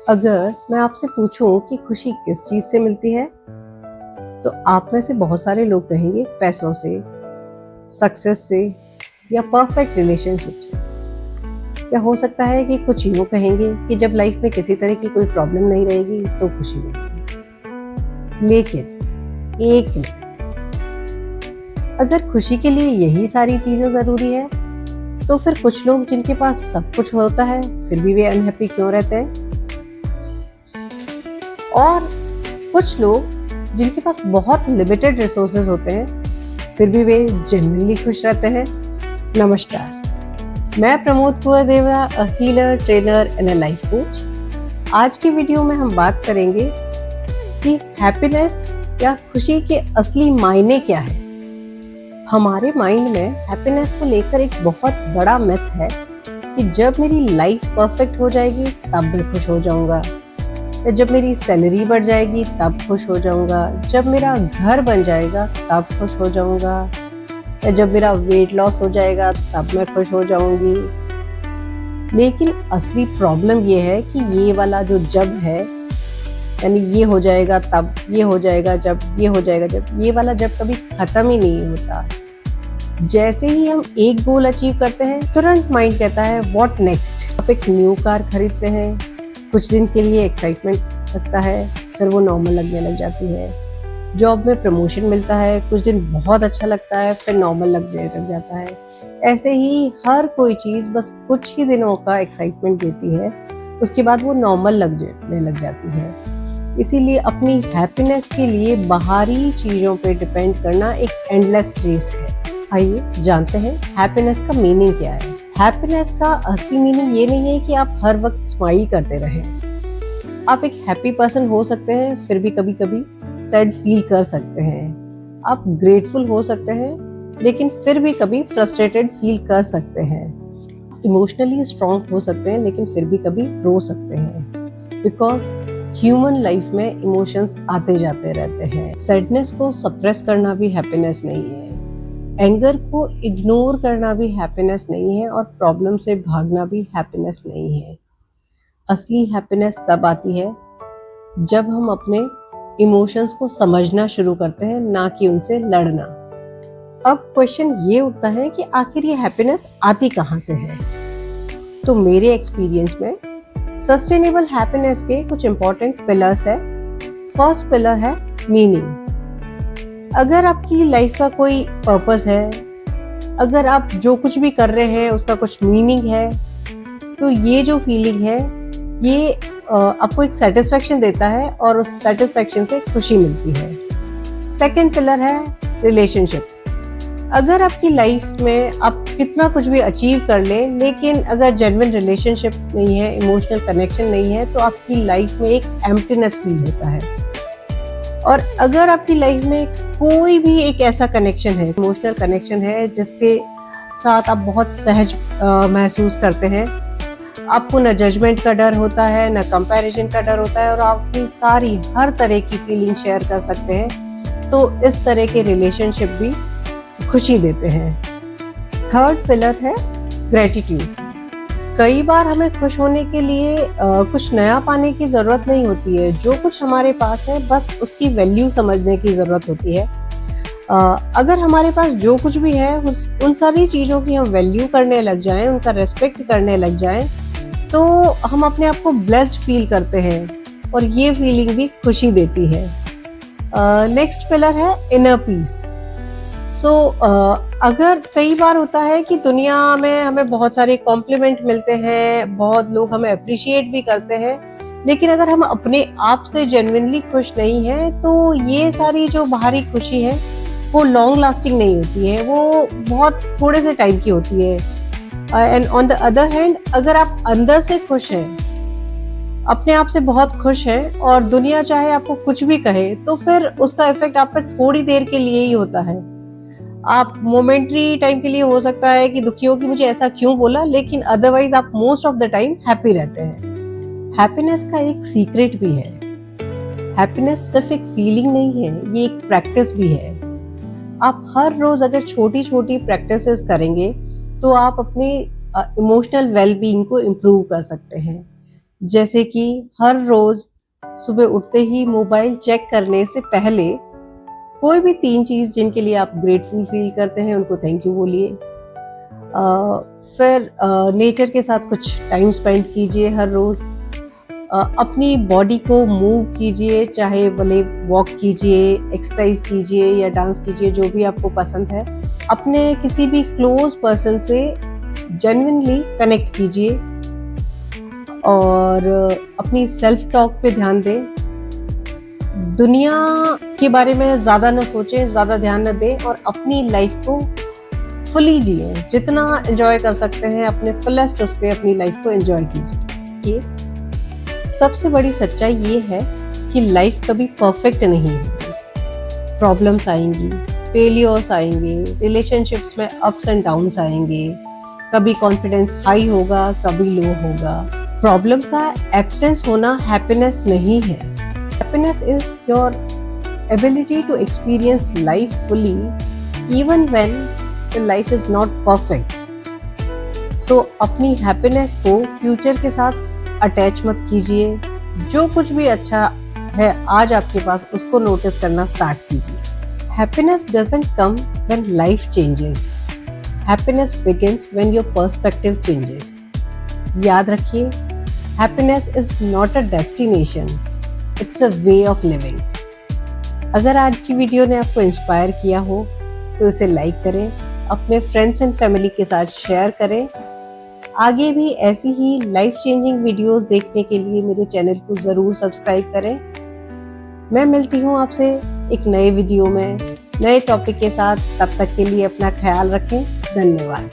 अगर मैं आपसे पूछूं कि खुशी किस चीज से मिलती है, तो आप में से बहुत सारे लोग कहेंगे पैसों से, सक्सेस से या परफेक्ट रिलेशनशिप से। या हो सकता है कि कुछ यूं कहेंगे कि जब लाइफ में किसी तरह की कोई प्रॉब्लम नहीं रहेगी तो खुशी मिलेगी। लेकिन एक मिनट, अगर खुशी के लिए यही सारी चीजें जरूरी है, तो फिर कुछ लोग जिनके पास सब कुछ होता है फिर भी वे अनहैप्पी क्यों रहते हैं? और कुछ लोग जिनके पास बहुत लिमिटेड रिसोर्सेज होते हैं फिर भी वे जेन्युइनली खुश रहते हैं। नमस्कार, मैं Pramod Kunwar Devra, a healer, trainer and a life coach. आज की वीडियो में हम बात करेंगे कि हैप्पीनेस या खुशी के असली मायने क्या है। हमारे माइंड में हैप्पीनेस को लेकर एक बहुत बड़ा मिथ है कि जब मेरी लाइफ परफेक्ट हो जाएगी तब मैं खुश हो जाऊंगा, या जब मेरी सैलरी बढ़ जाएगी तब खुश हो जाऊंगा, जब मेरा घर बन जाएगा तब खुश हो जाऊंगा, या जब मेरा वेट लॉस हो जाएगा तब मैं खुश हो जाऊंगी। लेकिन असली प्रॉब्लम ये है कि ये वाला जो जब है, यानी ये हो जाएगा तब, ये हो जाएगा जब, ये हो जाएगा जब, ये वाला जब कभी खत्म ही नहीं होता। जैसे ही हम एक गोल अचीव करते हैं तुरंत माइंड कहता है व्हाट नेक्स्ट। आप एक न्यू कार खरीदते हैं, कुछ दिन के लिए एक्साइटमेंट लगता है, फिर वो नॉर्मल लगने लग जाती है। जॉब में प्रमोशन मिलता है, कुछ दिन बहुत अच्छा लगता है, फिर नॉर्मल लगने लग जाता है। ऐसे ही हर कोई चीज़ बस कुछ ही दिनों का एक्साइटमेंट देती है, उसके बाद वो नॉर्मल लगने लग जाती है। इसीलिए अपनी हैप्पीनेस के लिए बाहरी चीज़ों पे डिपेंड करना एक एंडलेस रेस है। आइए जानते हैं हैप्पीनेस का मीनिंग क्या है। हैप्पीनेस का असली मीनिंग ये नहीं है कि आप हर वक्त स्माइल करते रहें। आप एक हैप्पी पर्सन हो सकते हैं, फिर भी कभी कभी सैड फील कर सकते हैं। आप ग्रेटफुल हो सकते हैं, लेकिन फिर भी कभी फ्रस्ट्रेटेड फील कर सकते हैं। इमोशनली स्ट्रांग हो सकते हैं, लेकिन फिर भी कभी रो सकते हैं। बिकॉज ह्यूमन लाइफ में इमोशंस आते जाते रहते हैं। सैडनेस को सप्रेस करना भी हैप्पीनेस नहीं है, एंगर को इग्नोर करना भी हैप्पीनेस नहीं है, और प्रॉब्लम से भागना भी हैप्पीनेस नहीं है। असली हैप्पीनेस तब आती है जब हम अपने इमोशंस को समझना शुरू करते हैं, ना कि उनसे लड़ना। अब क्वेश्चन ये उठता है कि आखिर ये हैप्पीनेस आती कहाँ से है? तो मेरे एक्सपीरियंस में सस्टेनेबल हैप्पीनेस के कुछ इंपॉर्टेंट पिलर्स है। फर्स्ट पिलर है मीनिंग। अगर आपकी लाइफ का कोई पर्पस है, अगर आप जो कुछ भी कर रहे हैं उसका कुछ मीनिंग है, तो ये जो फीलिंग है ये आपको एक सेटिस्फेक्शन देता है, और उस सेटिस्फेक्शन से खुशी मिलती है। सेकंड पिलर है रिलेशनशिप। अगर आपकी लाइफ में आप कितना कुछ भी अचीव कर लें, लेकिन अगर जेन्युइन रिलेशनशिप नहीं है, इमोशनल कनेक्शन नहीं है, तो आपकी लाइफ में एक एम्प्टीनेस फील होता है। और अगर आपकी लाइफ में कोई भी एक ऐसा कनेक्शन है, इमोशनल कनेक्शन है, जिसके साथ आप बहुत सहज महसूस करते हैं, आपको न जजमेंट का डर होता है, न कंपैरिजन का डर होता है, और आप अपनी सारी हर तरह की फीलिंग शेयर कर सकते हैं, तो इस तरह के रिलेशनशिप भी खुशी देते हैं। थर्ड पिलर है ग्रेटिट्यूड। कई बार हमें खुश होने के लिए कुछ नया पाने की ज़रूरत नहीं होती है। जो कुछ हमारे पास है बस उसकी वैल्यू समझने की ज़रूरत होती है। अगर हमारे पास जो कुछ भी है उन सारी चीज़ों की हम वैल्यू करने लग जाएं, उनका रेस्पेक्ट करने लग जाएं, तो हम अपने आप को ब्लेस्ड फील करते हैं, और ये फीलिंग भी खुशी देती है। नेक्स्ट पिलर है इनर पीस। अगर कई बार होता है कि दुनिया में हमें बहुत सारे कॉम्प्लीमेंट मिलते हैं, बहुत लोग हमें अप्रिशिएट भी करते हैं, लेकिन अगर हम अपने आप से जेन्युइनली खुश नहीं हैं, तो ये सारी जो बाहरी खुशी है वो लॉन्ग लास्टिंग नहीं होती है, वो बहुत थोड़े से टाइम की होती है। And on the other hand, अगर आप अंदर से खुश हैं, अपने आप से बहुत खुश हैं, और दुनिया चाहे आपको कुछ भी कहे, तो फिर उसका इफेक्ट आप पर थोड़ी देर के लिए ही होता है। आप मोमेंटरी टाइम के लिए हो सकता है कि दुखी हो कि मुझे ऐसा क्यों बोला, लेकिन अदरवाइज आप most of the time happy रहते हैं। हैप्पीनेस का एक सीक्रेट भी है। हैप्पीनेस सिर्फ एक फीलिंग नहीं है, ये एक प्रैक्टिस भी है। आप हर रोज अगर छोटी छोटी प्रैक्टिसेस करेंगे, तो आप अपने इमोशनल वेलबीइंग को इम्प्रूव कर सकते हैं। जैसे कि हर रोज सुबह उठते ही मोबाइल चेक करने से पहले कोई भी 3 चीज जिनके लिए आप ग्रेटफुल फील करते हैं उनको थैंक यू बोलिए। फिर नेचर के साथ कुछ टाइम स्पेंड कीजिए हर रोज। अपनी बॉडी को मूव कीजिए, चाहे भले वॉक कीजिए, एक्सरसाइज कीजिए या डांस कीजिए, जो भी आपको पसंद है। अपने किसी भी क्लोज पर्सन से जेन्युइनली कनेक्ट कीजिए और अपनी सेल्फ टॉक पे ध्यान दें। दुनिया के बारे में ज़्यादा न सोचें, ज़्यादा ध्यान न दें और अपनी लाइफ को फुली जिए। जितना एंजॉय कर सकते हैं अपने फुलेस्ट उस पर अपनी लाइफ को एंजॉय कीजिए। सबसे बड़ी सच्चाई ये है कि लाइफ कभी परफेक्ट नहीं होती। प्रॉब्लम्स आएंगी, फेलियर्स आएंगे, रिलेशनशिप्स में अप्स एंड डाउन्स आएंगे, कभी कॉन्फिडेंस हाई होगा, कभी लो होगा। प्रॉब्लम का एब्सेंस होना हैप्पीनेस नहीं है। Happiness is your ability to experience life fully even when the life is not perfect. So अपनी हैप्पीनेस को फ्यूचर के साथ अटैच मत कीजिए। जो कुछ भी अच्छा है आज आपके पास, उसको नोटिस करना स्टार्ट कीजिए। Happiness doesn't come when life changes, happiness begins when your perspective changes. याद रखिए, happiness is not a destination, it's a way of living. अगर आज की वीडियो ने आपको इंस्पायर किया हो तो इसे लाइक करें, अपने फ्रेंड्स एंड फैमिली के साथ शेयर करें। आगे भी ऐसी ही लाइफ चेंजिंग वीडियोस देखने के लिए मेरे चैनल को ज़रूर सब्सक्राइब करें। मैं मिलती हूँ आपसे एक नए वीडियो में नए टॉपिक के साथ। तब तक के लिए अपना ख्याल रखें। धन्यवाद।